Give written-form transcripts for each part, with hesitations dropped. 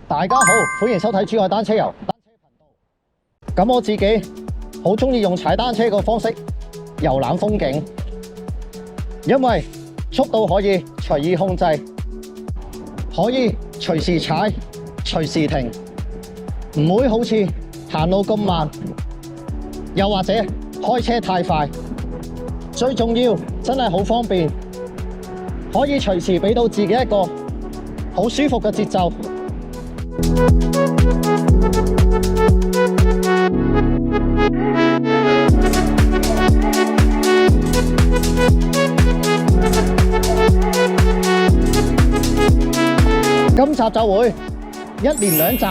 大家好，歡迎收睇珠海單車遊單車頻道。咁我自己好中意用踩單車個方式遊覽風景，因為速度可以隨意控制，可以隨時踩、隨時停，唔會好似行路咁慢，又或者開車太快。最重要真係好方便，可以隨時俾到自己一個好舒服嘅節奏。今集就會一連兩集，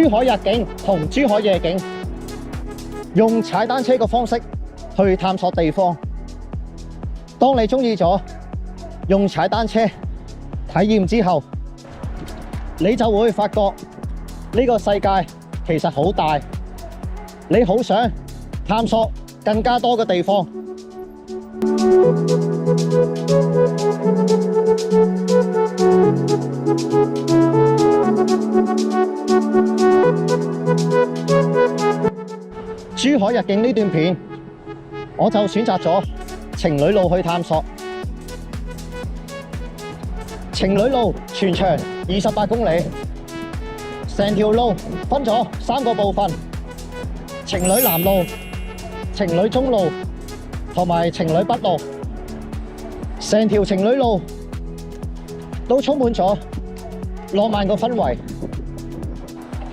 珠海日景同珠海夜景，用踩單車嘅方式去探索地方。當你中意咗用踩單車體驗之後，你就會發覺呢個世界其實好大，你好想探索更加多嘅地方。珠海日景呢段片，我就選擇咗情侶路去探索。情侶路全長28公里，成條路分咗3個部分：情侶南路、情侶中路同埋情侶北路。成條情侶路都充滿咗浪漫嘅氛圍。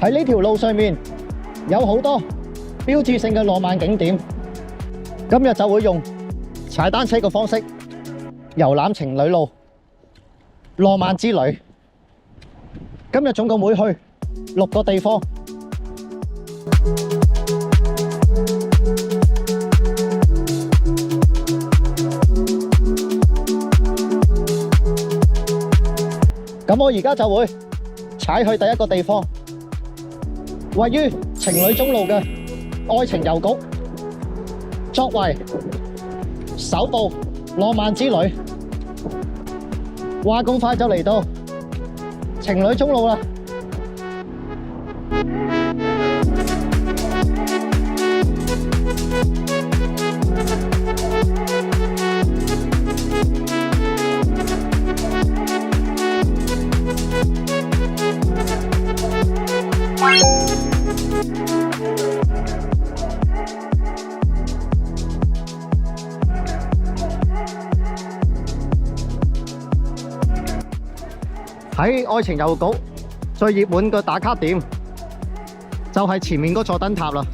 喺呢條路上面有好多標誌性嘅浪漫景點。今日就會用踩單車嘅方式遊覽情侶路浪漫之旅。今日總共會去6個地方。咁我而家就會踩去第一個地方，位於情侶中路嘅愛情郵局。作為首部浪漫之旅，話咁快就嚟到情侶中路啦。喺愛情郵局最熱門嘅打卡點就係前面嗰座燈塔啦。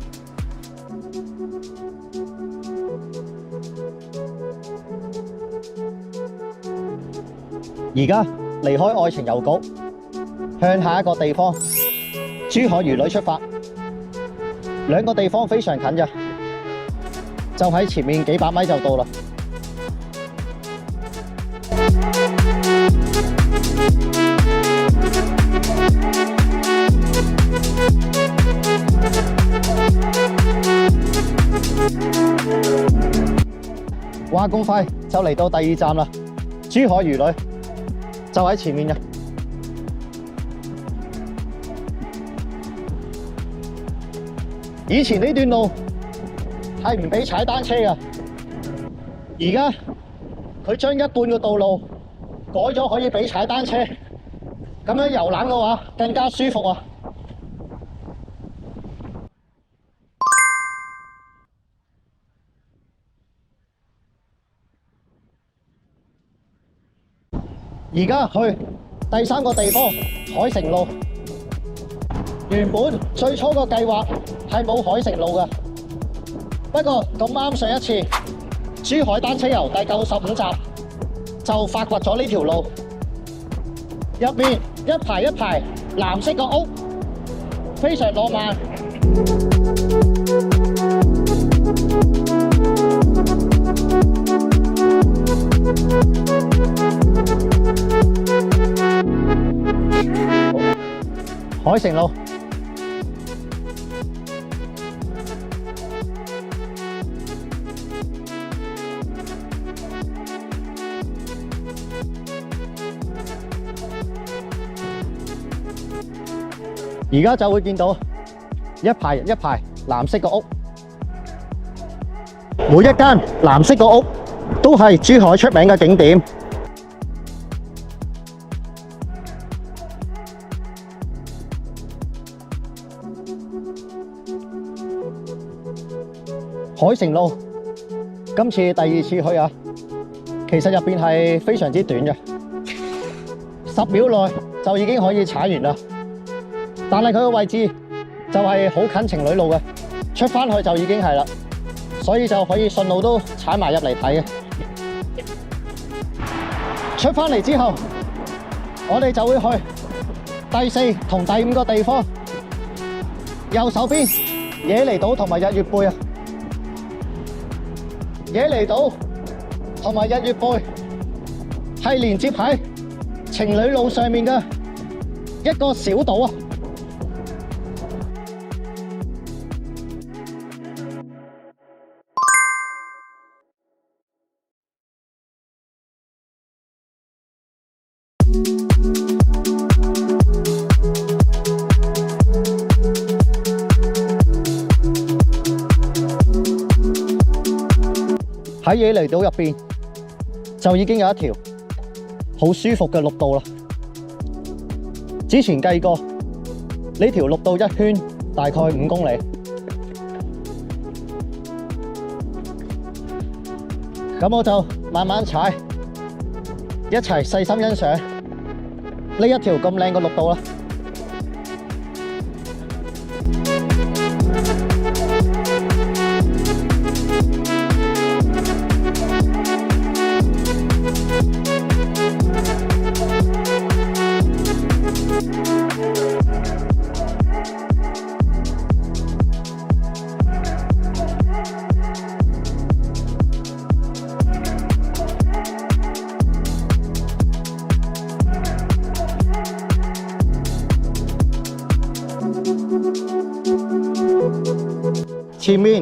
而家離開愛情郵局，向下一個地方珠海漁女出發。兩個地方非常近嘅，就喺前面幾百米就到啦。話咁快就嚟到第2站啦，珠海漁女就喺前面嘅。以前呢段路係唔俾踩單車嘅，而家佢將一半嘅道路改咗可以俾踩單車，咁樣遊覽嘅話更加舒服啊！而家去第3個地方海城路。原本最初個計劃係冇海城路嘅，不過咁啱上一次珠海單車遊第95集就發掘咗呢條路，入面一排一排藍色嘅屋，非常浪漫。海城路。而家就會見到一排一排藍色嘅屋，每一間藍色嘅屋都係珠海出名嘅景點。海城路今次第2次去啊，其實入邊係非常之短嘅，10秒內就已經可以踩完啦。但係佢嘅位置就係好近情侶路嘅，出返去就已經係啦，所以就可以順路都踩埋入嚟睇嘅。出返嚟之後，我哋就會去第4同第5個地方。右手邊野尼島同埋日月貝啊，野尼島同埋日月貝係連接喺情侶路上面嘅一個小島啊。喺野尼島入邊就已經有一條好舒服嘅綠道啦。之前計過呢條綠道一圈大概5公里，咁我就慢慢踩，一齊細心欣賞呢一條咁靚嘅綠道啦。前面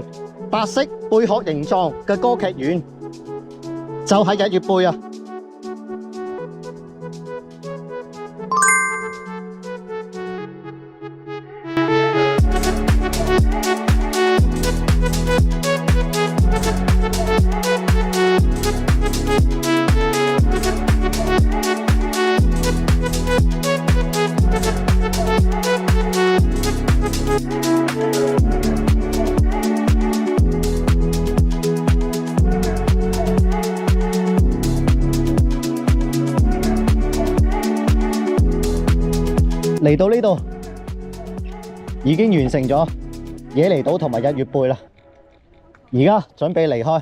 白色貝殼形狀嘅歌劇院就係日月貝啊！嚟到呢度已經完成咗野尼島同埋日月貝啦，而家準備離開。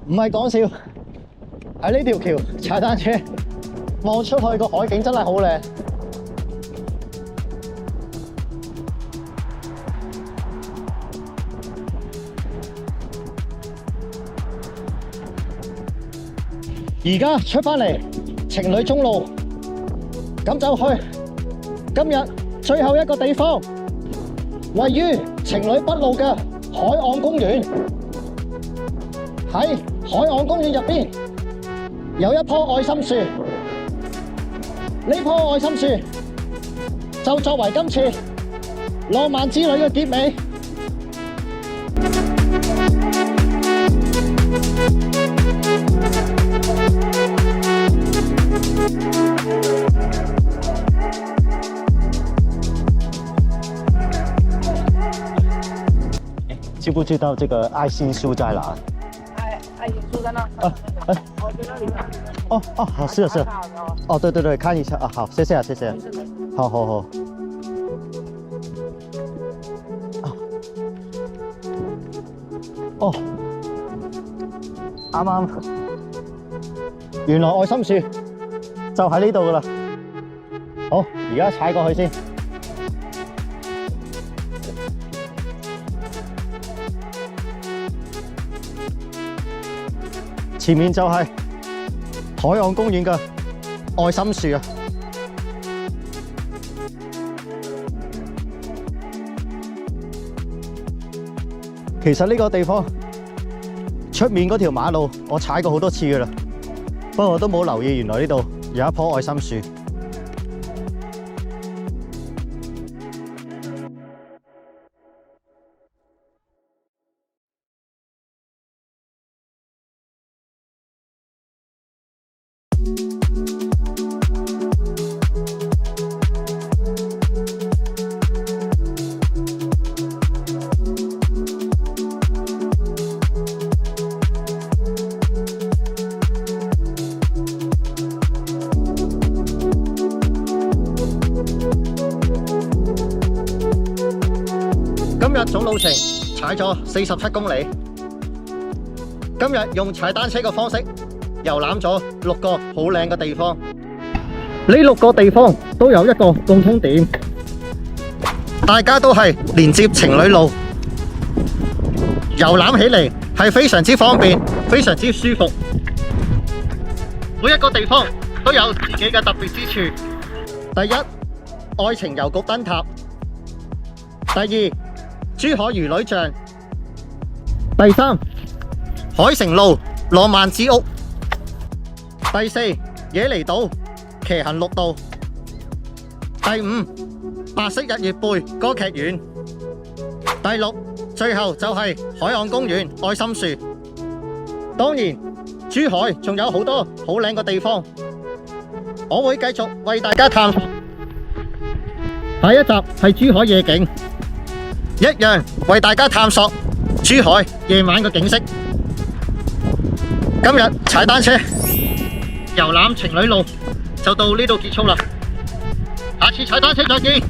唔係講笑，喺呢條橋踩單車，望出去個海景真係好靚。而家出返嚟情侶中路，咁就去今日最後一個地方，位於情侶北路嘅海岸公園。喺海岸公園入邊有一棵愛心樹，呢棵愛心樹就作為今次浪漫之旅嘅結尾。知不知道這個愛心樹在哪？愛心樹在那。哦，在那裡。哦，好，是啊，是啊。哦，對對對，看一下啊，好，謝謝啊，謝謝。好好好。哦，啱啱，原來愛心樹就喺呢度噶啦。好，而家踩過去先。前面就係海岸公園嘅愛心樹啊！其實呢個地方出面嗰條馬路我踩過好多次㗎喇，不過我都冇留意原來呢度有一棵愛心樹。今日總路程踩咗47公里。今日用踩單車嘅方式遊覽咗6個好靚嘅地方。呢6個地方都有一個共通點，大家都係連接情侶路，遊覽起嚟係非常之方便，非常之舒服。每一個地方都有自己嘅特別之處。第一，愛情郵局燈塔；第二，珠海漁女像；第三，海城路浪漫之屋；第四，野梨島騎行綠道；第五，白色日月貝歌劇院；第六，最後就係海岸公園愛心樹。當然，珠海仲有好多好靚嘅地方，我會繼續為大家探索。下一集係珠海夜景，一樣為大家探索珠海夜晚嘅景色。今日踩單車遊覽情侶路就到呢度結束啦，下次踩單車再見。